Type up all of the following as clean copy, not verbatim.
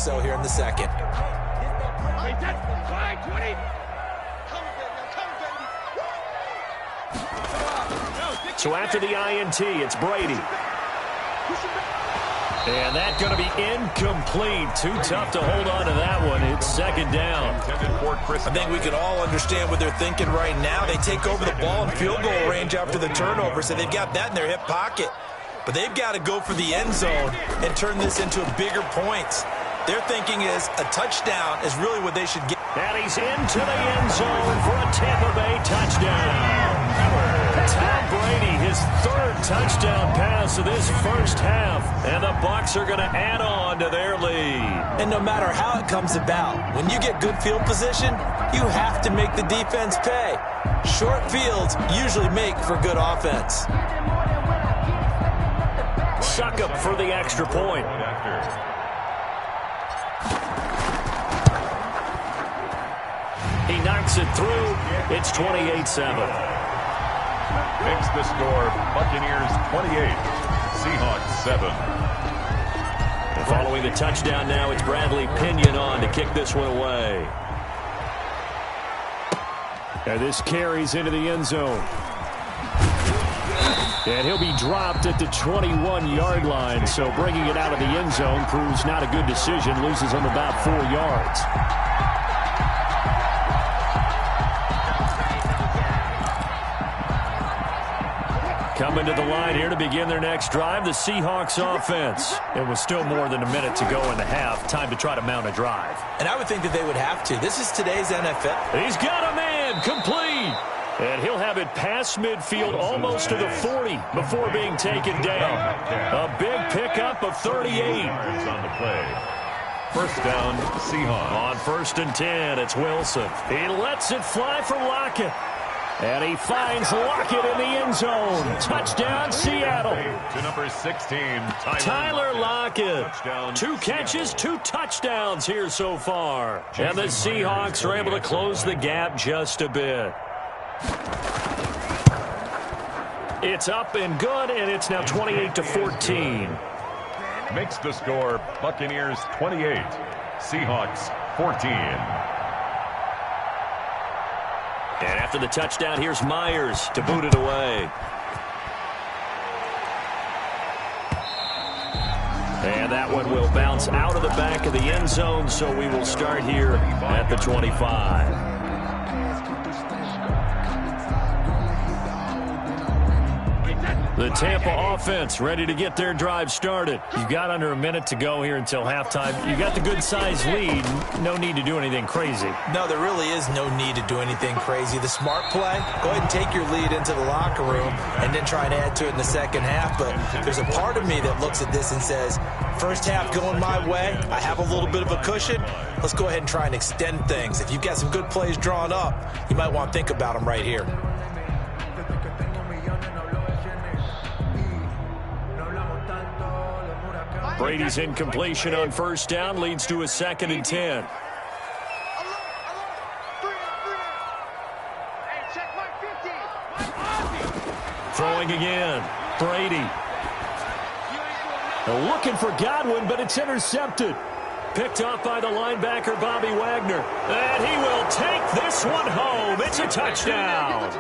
so here in the second. So after the INT, it's Brady. And that's going to be incomplete. Too tough to hold on to that one. It's second down. I think we can all understand what they're thinking right now. They take over the ball in field goal range after the turnover, so they've got that in their hip pocket. But they've got to go for the end zone and turn this into a bigger point. Their thinking is a touchdown is really what they should get. And he's into the end zone for a Tampa Bay touchdown. Tom Brady, his third touchdown pass of this first half. And the Bucs are going to add on to their lead. And no matter how it comes about, when you get good field position, you have to make the defense pay. Short fields usually make for good offense. Suck up for the extra point. He knocks it through. It's 28-7. Makes the score Buccaneers 28, Seahawks 7. And following the touchdown now, it's Bradley Pinion on to kick this one away. And this carries into the end zone. And he'll be dropped at the 21-yard line, so bringing it out of the end zone proves not a good decision. Loses him about 4 yards. Coming to the line here to begin their next drive, the Seahawks offense. It was still more than a minute to go in the half. Time to try to mount a drive. And I would think that they would have to. This is today's NFL. He's got a man, complete. And he'll have it past midfield almost to the 40 before being taken down. A big pickup of 38. On the play. First down, Seahawks. On 1st and 10, it's Wilson. He lets it fly for Lockett. And he finds Lockett in the end zone. Touchdown, Seattle. To number 16, Tyler Lockett. 2 catches, 2 touchdowns here so far. And the Seahawks are able to close the gap just a bit. It's up and good, and it's now 28-14. Makes the score Buccaneers 28, Seahawks 14. And after the touchdown, here's Myers to boot it away. And that one will bounce out of the back of the end zone, so we will start here at the 25. The Tampa offense ready to get their drive started. You've got under a minute to go here until halftime. You got the good-sized lead. No need to do anything crazy. No, there really is no need to do anything crazy. The smart play, go ahead and take your lead into the locker room and then try and add to it in the second half. But there's a part of me that looks at this and says, first half going my way, I have a little bit of a cushion. Let's go ahead and try and extend things. If you've got some good plays drawn up, you might want to think about them right here. Brady's incompletion on first down leads to a 2nd and 10. Throwing again. Brady. They're looking for Godwin, but it's intercepted. Picked off by the linebacker, Bobby Wagner. And he will take this one home. It's a touchdown.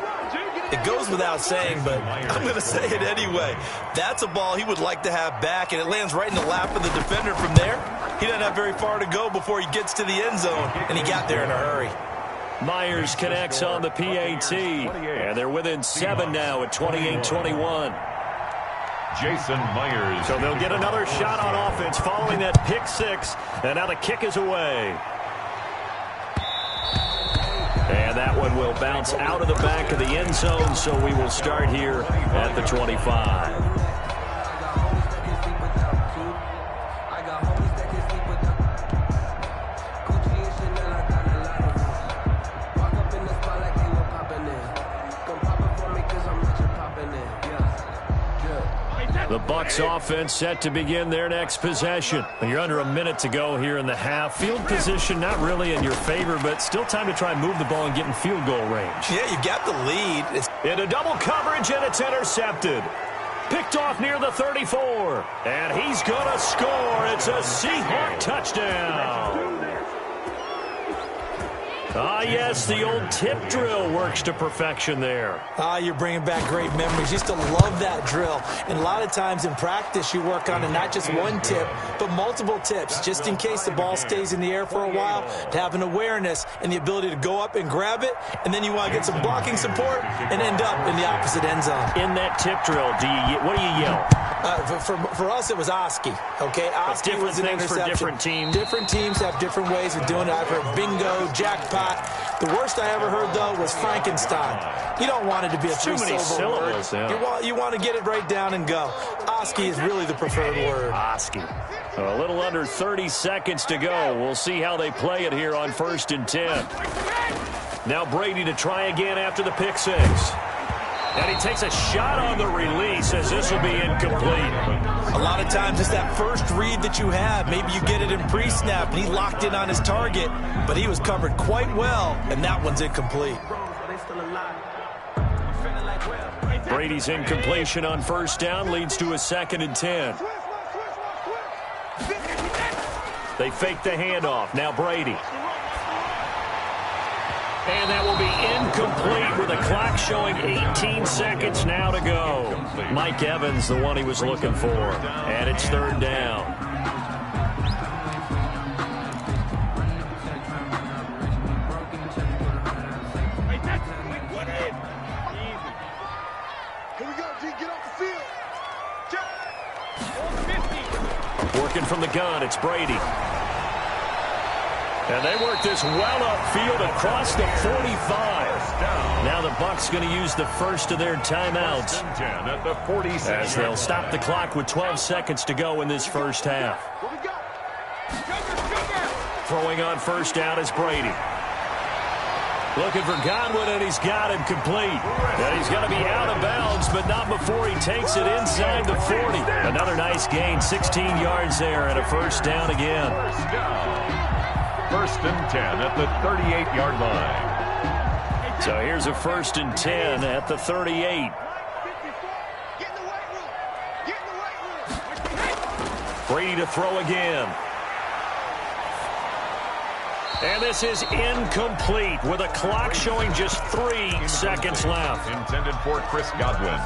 It goes without saying, but I'm going to say it anyway. That's a ball he would like to have back, and it lands right in the lap of the defender from there. He doesn't have very far to go before he gets to the end zone, and he got there in a hurry. Myers connects on the PAT, and they're within 7 now at 28-21. Jason Myers. So they'll get another shot on offense following that pick 6, and now the kick is away. And that one will bounce out of the back of the end zone, so we will start here at the 25. The Bucs offense set to begin their next possession. You're under a minute to go here in the half. Field position not really in your favor, but still time to try and move the ball and get in field goal range. Yeah, you've got the lead. Into double coverage, and it's intercepted. Picked off near the 34. And he's going to score. It's a Seahawk touchdown. Ah, yes, the old tip drill works to perfection there. Ah, you're bringing back great memories. Used to love that drill. And a lot of times in practice, you work on it, not just one tip, but multiple tips, just in case the ball stays in the air for a while, to have an awareness and the ability to go up and grab it, and then you want to get some blocking support and end up in the opposite end zone. In that tip drill, what do you yell? For us, it was Oski. Okay, Oski was an interception. For different teams. Different teams have different ways of doing it. I've heard bingo, jackpot. The worst I ever heard, though, was Frankenstein. You don't want it to be a too many syllables. Yeah. You want to get it right down and go. Oski is really the preferred word. Oski. A little under 30 seconds to go. We'll see how they play it here on 1st and 10. Now Brady to try again after the pick six. And he takes a shot on the release as this will be incomplete. A lot of times it's that first read that you have. Maybe you get it in pre-snap, and he locked in on his target, but he was covered quite well, and that one's incomplete. Brady's incompletion on 1st down leads to a 2nd and 10. They fake the handoff. Now Brady. And that will be incomplete with a clock showing 18 seconds now to go. Mike Evans, the one he was looking for. And it's 3rd down. Here we go, G. Get off the field. Working from the gun, it's Brady. And they work this well upfield across the 45. Now the Bucs going to use the first of their timeouts at the 46. as they'll stop the clock with 12 seconds to go in this first half. Throwing on 1st down is Brady. Looking for Godwin, and he's got him complete. And he's going to be out of bounds, but not before he takes it inside the 40. Another nice gain, 16 yards there, and a 1st down again. 1st and 10 at the 38-yard line. So here's a 1st and 10 at the 38. Brady to throw again. And this is incomplete with a clock showing just 3 seconds left. Intended for Chris Godwin.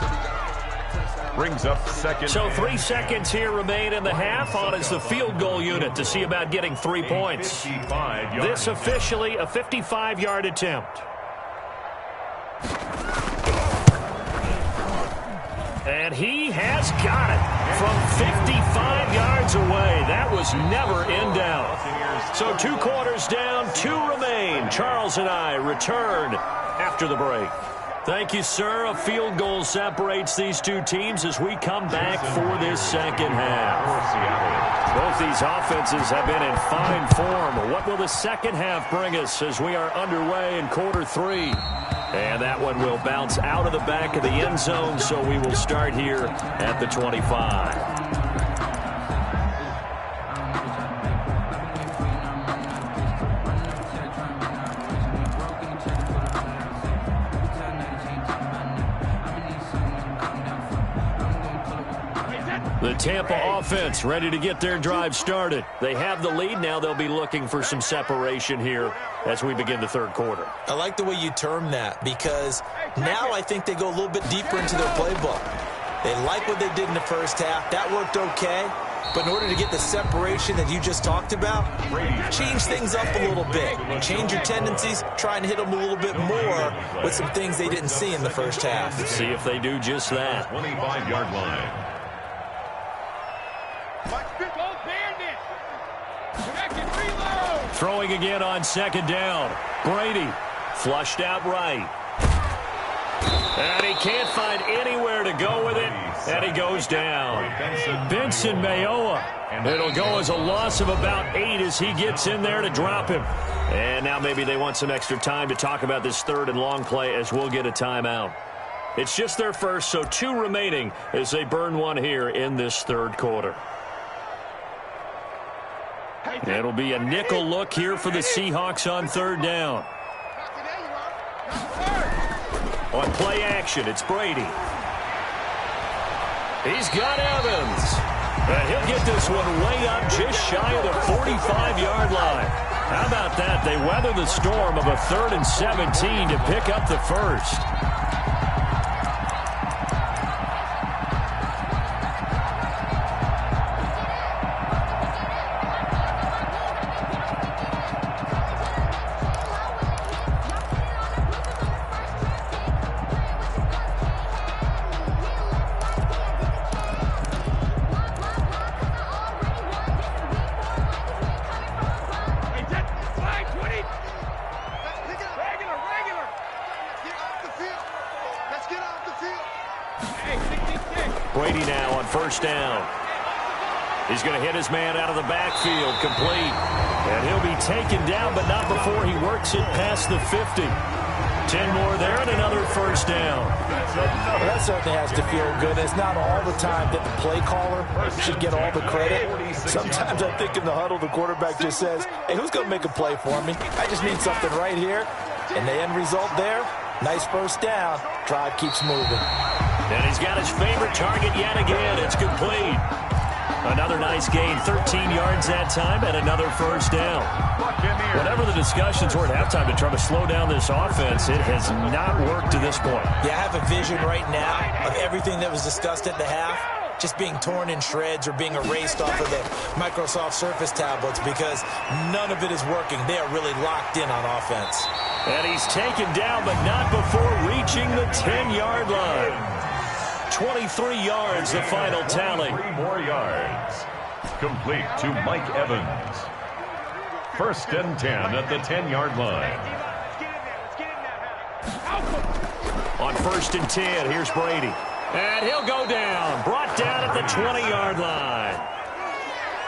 Brings up 2nd. So 3 seconds here remain in the half. On is the field goal unit to see about getting 3 points. This officially a 55-yard attempt. And he has got it from 55 yards away. That was never in doubt. So 2 quarters down, 2 remain. Charles and I return after the break. Thank you, sir. A field goal separates these two teams as we come back for this second half. Both these offenses have been in fine form. What will the second half bring us as we are underway in quarter 3? And that one will bounce out of the back of the end zone, so we will start here at the 25. The Tampa offense ready to get their drive started. They have the lead. Now they'll be looking for some separation here as we begin the third quarter. I like the way you term that, because now I think they go a little bit deeper into their playbook. They like what they did in the first half. That worked okay. But in order to get the separation that you just talked about, change things up a little bit. Change your tendencies, try and hit them a little bit more with some things they didn't see in the first half. Let's see if they do just that. 25-yard line. Throwing again on second down. Brady flushed out right. And he can't find anywhere to go with it. And he goes down. Benson Mayowa. It'll go as a loss of about 8 as he gets in there to drop him. And now maybe they want some extra time to talk about this third and long play as we'll get a timeout. It's just their first, so 2 remaining as they burn one here in this third quarter. It'll be a nickel look here for the Seahawks on third down. On play action, it's Brady. He's got Evans. And he'll get this one way up just shy of the 45-yard line. How about that? They weather the storm of a 3rd and 17 to pick up the first. Brady now on 1st down. He's going to hit his man out of the backfield, complete. And he'll be taken down, but not before he works it past the 50. 10 more there and another 1st down. Well, that certainly has to feel good. It's not all the time that the play caller should get all the credit. Sometimes I think in the huddle, the quarterback just says, hey, who's going to make a play for me? I just need something right here. And the end result there, nice 1st down. Drive keeps moving. And he's got his favorite target yet again. It's complete. Another nice gain, 13 yards that time, and another 1st down. Whatever the discussions were at halftime to try to slow down this offense, it has not worked to this point. Yeah, I have a vision right now of everything that was discussed at the half just being torn in shreds or being erased off of the Microsoft Surface tablets because none of it is working. They are really locked in on offense. And he's taken down, but not before reaching the 10-yard line. 23 yards, the final tally. 3 more yards. Complete to Mike Evans. 1st and 10 at the 10-yard line. On 1st and 10, here's Brady. And he'll go down. Brought down at the 20-yard line.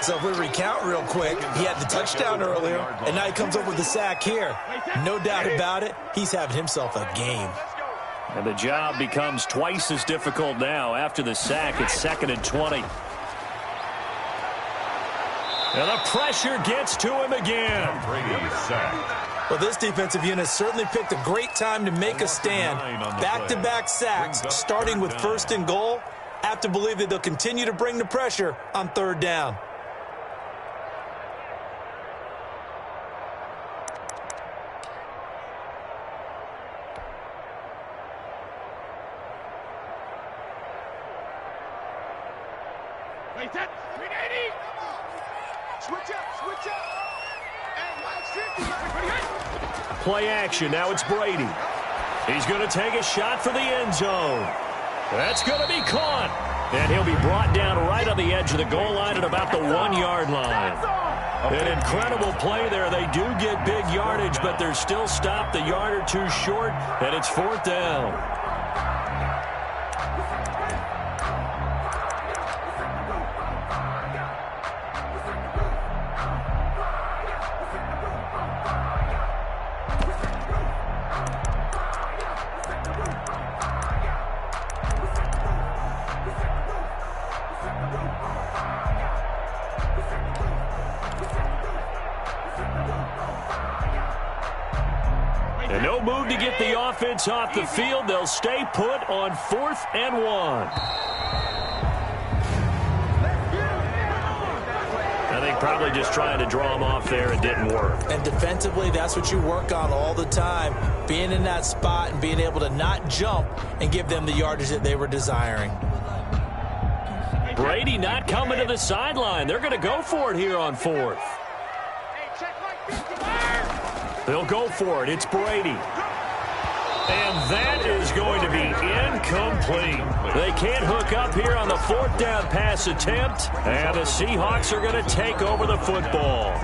So if we recount real quick, he had the touchdown earlier, and now he comes up with the sack here. No doubt about it, he's having himself a game. And the job becomes twice as difficult now. After the sack, it's 2nd and 20. And the pressure gets to him again. Brady's sacked. Well, this defensive unit certainly picked a great time to make a stand. Back-to-back sacks, starting with 1st and goal. I have to believe that they'll continue to bring the pressure on 3rd down. Play action. Now it's Brady. He's going to take a shot for the end zone. That's going to be caught. And he'll be brought down right on the edge of the goal line at about the 1-yard line. An incredible play there. They do get big yardage, but they're still stopped a yard or two short, and it's 4th down. And no move to get the offense off the field. They'll stay put on 4th and 1. I think probably just trying to draw him off there. It didn't work. And defensively, that's what you work on all the time. Being in that spot and being able to not jump and give them the yardage that they were desiring. Brady not coming to the sideline. They're going to go for it here on 4th. They'll go for it. It's Brady. And that is going to be incomplete. They can't hook up here on the 4th down pass attempt. And the Seahawks are going to take over the football.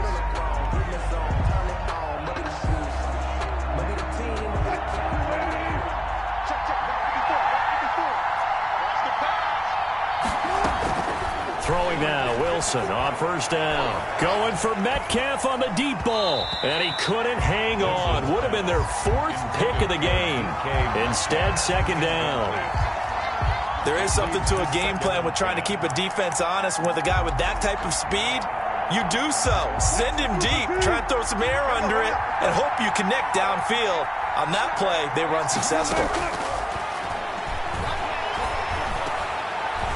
Throwing now, Wilson on 1st down. Going for Metcalf on the deep ball. And he couldn't hang on. Would have been their 4th pick of the game. Instead, 2nd down. There is something to a game plan with trying to keep a defense honest. With a guy with that type of speed, you do so. Send him deep. Try and throw some air under it and hope you connect downfield. On that play, they run successful.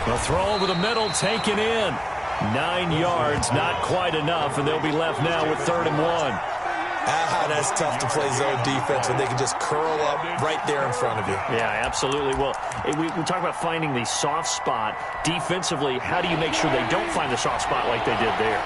The throw over the middle taken in. 9 yards, not quite enough, and they'll be left now with 3rd and 1. That's tough to play zone defense when they can just curl up right there in front of you. Yeah, absolutely. Well, we talk about finding the soft spot. Defensively, how do you make sure they don't find the soft spot like they did there?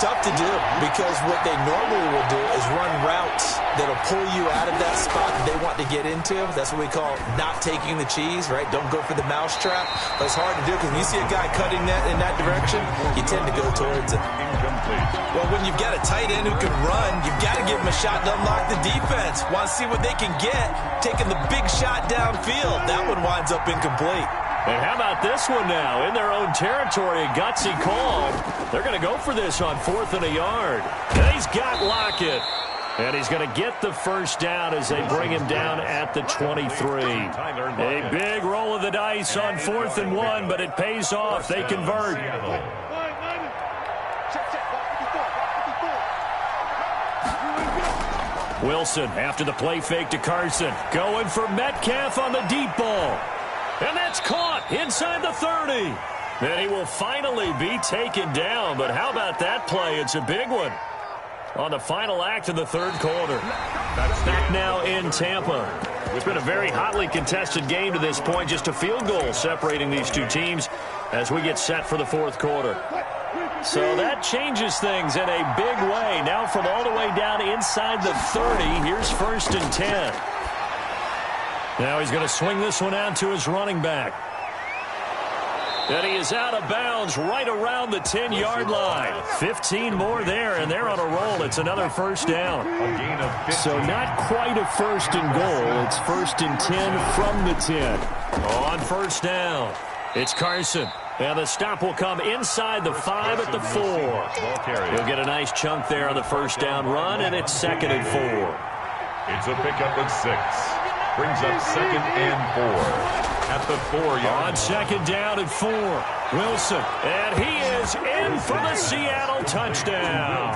Tough to do, because what they normally will do is run routes that'll pull you out of that spot that they want to get into. That's what we call not taking the cheese, right? Don't go for the mousetrap. But it's hard to do because when you see a guy cutting that in that direction, you tend to go towards it. Well, when you've got a tight end who can run, you've got to give him a shot to unlock the defense. Want to see what they can get, taking the big shot downfield. That one winds up incomplete. And how about this one now? In their own territory, a gutsy call. They're going to go for this on 4th and a yard. And he's got Lockett. And he's going to get the first down as they bring him down at the 23. A big roll of the dice on 4th and 1, but it pays off. They convert. Wilson after the play fake to Carson. Going for Metcalf on the deep ball. And that's caught inside the 30. And he will finally be taken down. But how about that play? It's a big one on the final act of the 3rd quarter. Back now in Tampa. It's been a very hotly contested game to this point. Just a field goal separating these two teams as we get set for the 4th quarter. So that changes things in a big way. Now from all the way down inside the 30, here's 1st and 10. Now he's going to swing this one out to his running back. And he is out of bounds right around the 10-yard line. 15 more there, and they're on a roll. It's another first down. So not quite a 1st and goal. It's 1st and 10 from the 10. On first down, it's Carson. And the stop will come inside the 5 at the 4. He'll get a nice chunk there on the first down run, and it's 2nd and 4. It's a pickup of 6. Brings up 2nd and 4 at the 4-yard line. On 2nd down and 4, Wilson. And he is in for the Seattle touchdown.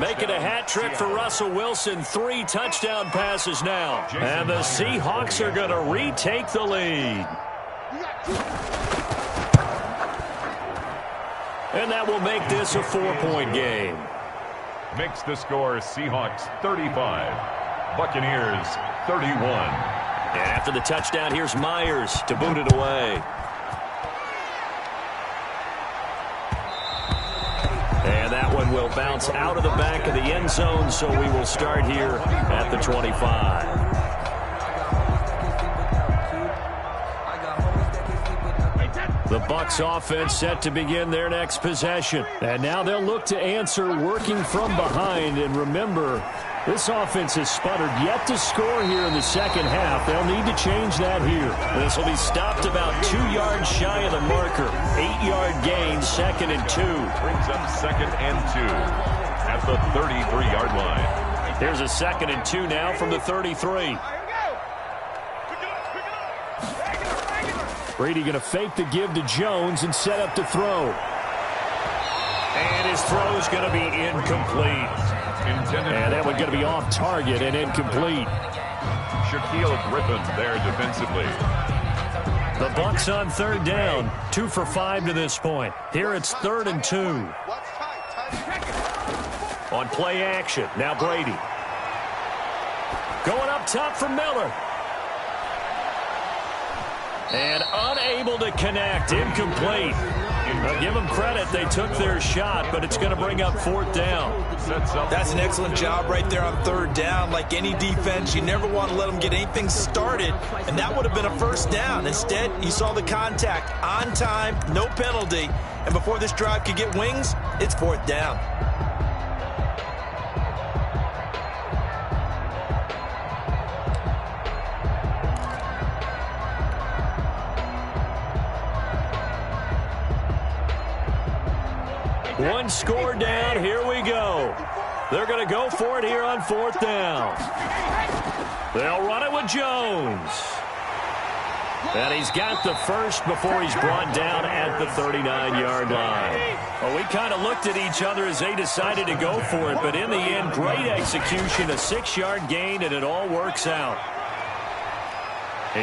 Making a hat trick for Russell Wilson. 3 touchdown passes now. And the Seahawks are going to retake the lead. And that will make this a 4-point game. Makes the score Seahawks 35, Buccaneers 31. And after the touchdown, here's Myers to boot it away. And that one will bounce out of the back of the end zone, so we will start here at the 25. The Bucs offense set to begin their next possession. And now they'll look to answer working from behind. And remember, this offense has sputtered yet to score here in the second half. They'll need to change that here. This will be stopped about 2 yards shy of the marker. 8-yard gain, 2nd and 2. Brings up 2nd and 2 at the 33-yard line. Here's a 2nd and 2 now from the 33. Brady going to fake the give to Jones and set up to throw. And his throw is going to be incomplete. And that one going to be off target and incomplete. Shaquille Griffin there defensively. The Bucs on 3rd down. 2 for 5 to this point. Here it's 3rd and 2. On play action. Now Brady. Going up top for Miller. And unable to connect. Incomplete. Now give them credit. They took their shot, but it's going to bring up 4th down. That's an excellent job right there on 3rd down. Like any defense, you never want to let them get anything started, and that would have been a first down. Instead, you saw the contact on time, no penalty, and before this drive could get wings, it's 4th down. One score down. Here we go. They're going to go for it here on 4th down. They'll run it with Jones. And he's got the first before he's brought down at the 39-yard line. Well, we kind of looked at each other as they decided to go for it, but in the end, great execution, a 6-yard gain, and it all works out.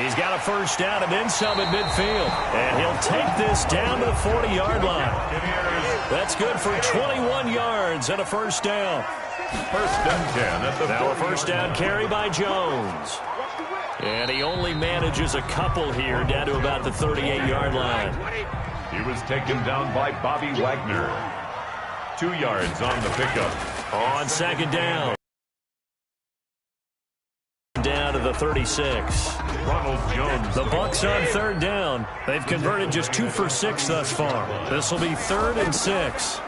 He's got a first down and then some at midfield. And he'll take this down to the 40-yard line. That's good for 21 yards and a first down. First and 10 at the now a first down carry by Jones. And he only manages a couple here down to about the 38-yard line. He was taken down by Bobby Wagner. 2 yards on the pickup. On second down. Down to the 36. Ronald Jones. The Bucs on third down. They've converted just 2 for 6 thus far. This will be 3rd and 6.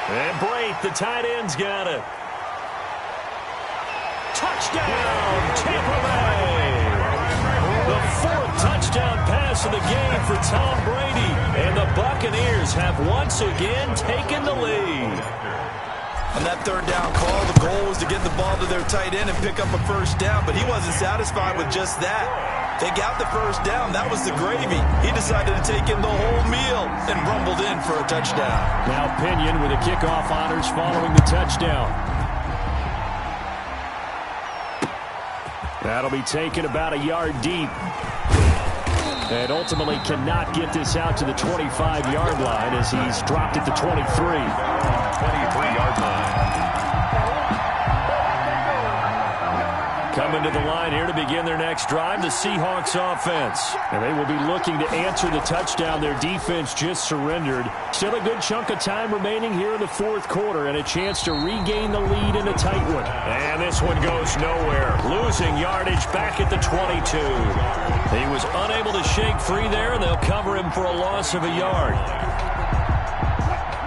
And Brate, the tight end's got it. Touchdown, Tampa Bay. The 4th touchdown pass of the game for Tom Brady. And the Buccaneers have once again taken the lead. On that third down call, the goal was to get the ball to their tight end and pick up a first down, but he wasn't satisfied with just that. They got the first down. That was the gravy. He decided to take in the whole meal and rumbled in for a touchdown. Now Pinion with the kickoff honors following the touchdown. That'll be taken about a yard deep. And ultimately cannot get this out to the 25-yard line as he's dropped at the 23. 23-yard line. Coming to the line here to begin their next drive, the Seahawks offense. And they will be looking to answer the touchdown their defense just surrendered. Still a good chunk of time remaining here in the 4th quarter and a chance to regain the lead in a tight one. And this one goes nowhere. Losing yardage back at the 22. He was unable to shake free there, and they'll cover him for a loss of a yard.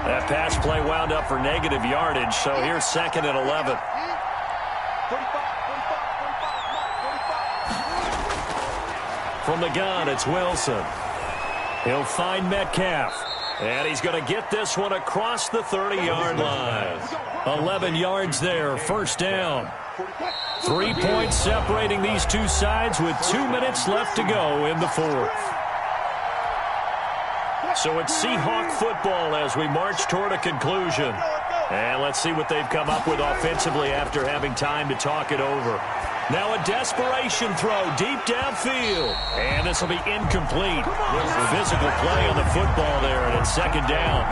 That pass play wound up for negative yardage, so here's 2nd and 11. From the gun, it's Wilson. He'll find Metcalf. And he's going to get this one across the 30-yard line. 11 yards there, first down. 3 points separating these two sides with 2 minutes left to go in the 4th. So it's Seahawk football as we march toward a conclusion. And let's see what they've come up with offensively after having time to talk it over. Now a desperation throw deep downfield. And this will be incomplete. Physical play on the football there, and it's 2nd down.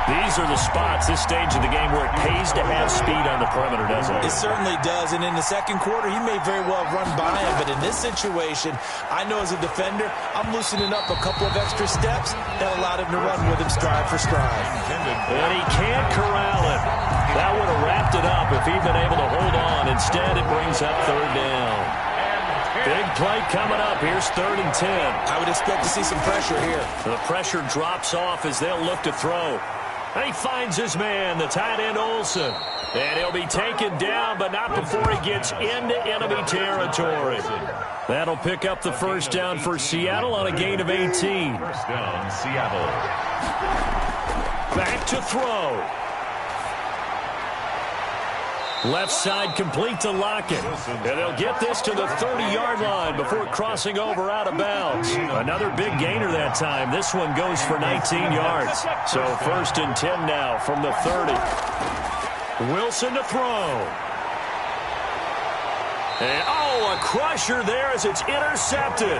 These are the spots, this stage of the game, where it pays to have speed on the perimeter, doesn't it? It certainly does, and in the 2nd quarter, he may very well run by him, but in this situation, I know as a defender, I'm loosening up a couple of extra steps that allowed him to run with him stride for stride. And he can't corral it. That would have wrapped it up if he'd been able to hold on. Instead, it brings up 3rd down. Big play coming up. Here's 3rd and 10. I would expect to see some pressure here. The pressure drops off as they'll look to throw. And he finds his man, the tight end Olsen. And he'll be taken down, but not before he gets into enemy territory. That'll pick up the first down for Seattle on a gain of 18. First down, Seattle. Back to throw. Left side complete to Lockett. And they'll get this to the 30-yard line before crossing over out of bounds. Another big gainer that time. This one goes for 19 yards. So 1st and 10 now from the 30. Wilson to throw. And, a crusher there as it's intercepted.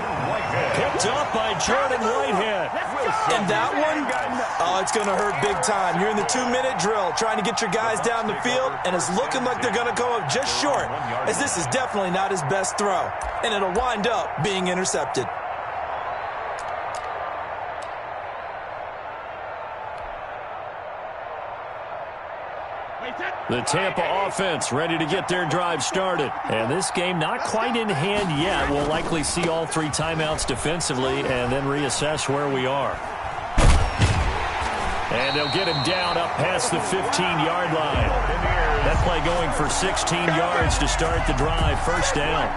Picked up by Jordan Whitehead. And that one, it's going to hurt big time. You're in the 2-minute drill trying to get your guys down the field, and it's looking like they're going to go up just short, as this is definitely not his best throw. And it'll wind up being intercepted. The Tampa offense ready to get their drive started. And this game not quite in hand yet. We'll likely see all 3 timeouts defensively and then reassess where we are. And they'll get him down up past the 15-yard line. That play going for 16 yards to start the drive. First down.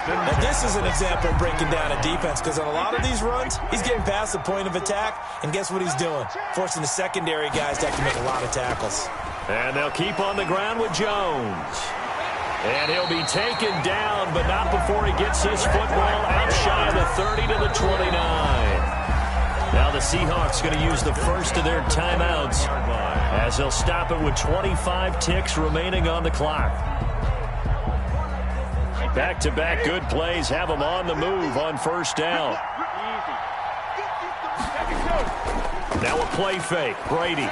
Now this is an example of breaking down a defense, because on a lot of these runs, he's getting past the point of attack, and guess what he's doing? Forcing the secondary guys to have to make a lot of tackles. And they'll keep on the ground with Jones. And he'll be taken down, but not before he gets his football out shy of the 30 to the 29. Now the Seahawks going to use the first of their timeouts as they'll stop it with 25 ticks remaining on the clock. Back-to-back good plays have them on the move on first down. Now a play fake. Brady.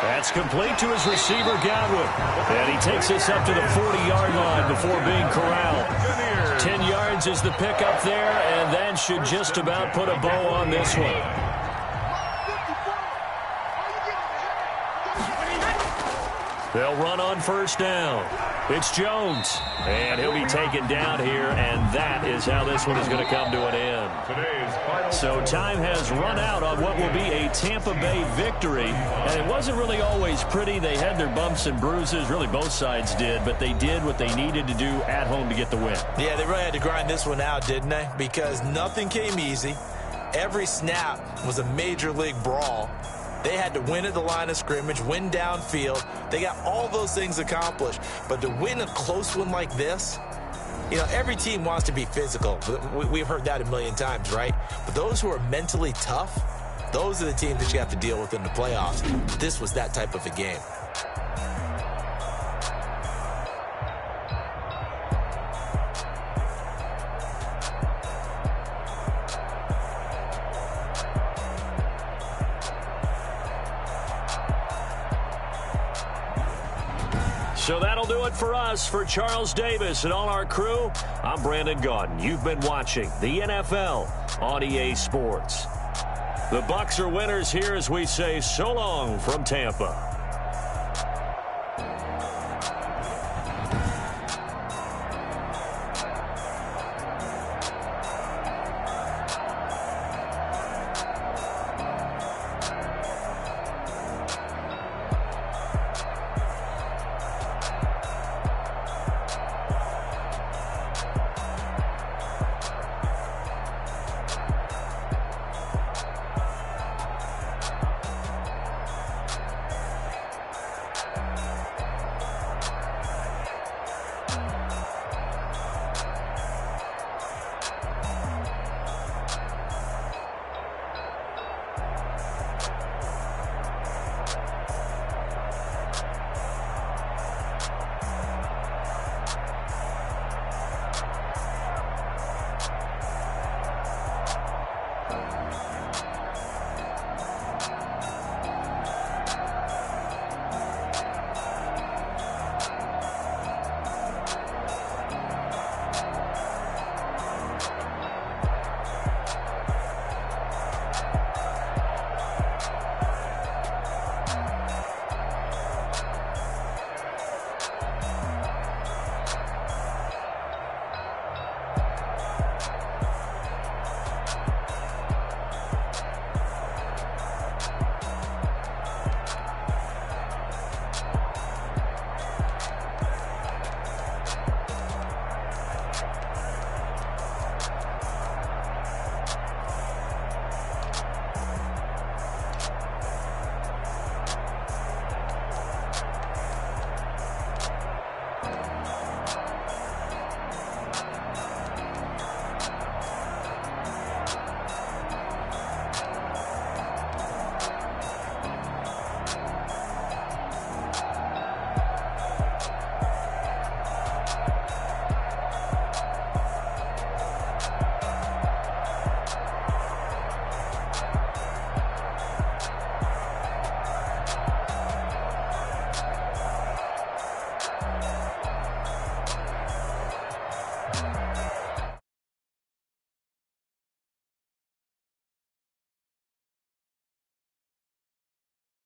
That's complete to his receiver, Godwin. And he takes us up to the 40-yard line before being corralled. 10 yards is the pickup there, and that should just about put a bow on this one. They'll run on first down. It's Jones, and he'll be taken down here, and that is how this one is going to come to an end. So time has run out on what will be a Tampa Bay victory, and it wasn't really always pretty. They had their bumps and bruises, really both sides did, but they did what they needed to do at home to get the win. Yeah, they really had to grind this one out, didn't they? Because nothing came easy. Every snap was a major league brawl. They had to win at the line of scrimmage, win downfield. They got all those things accomplished. But to win a close one like this, you know, every team wants to be physical. We've heard that a million times, right? But those who are mentally tough, those are the teams that you have to deal with in the playoffs. This was that type of a game. So that'll do it for us. For Charles Davis and all our crew, I'm Brandon Gaudin. You've been watching the NFL on EA Sports. The Bucs are winners here as we say so long from Tampa.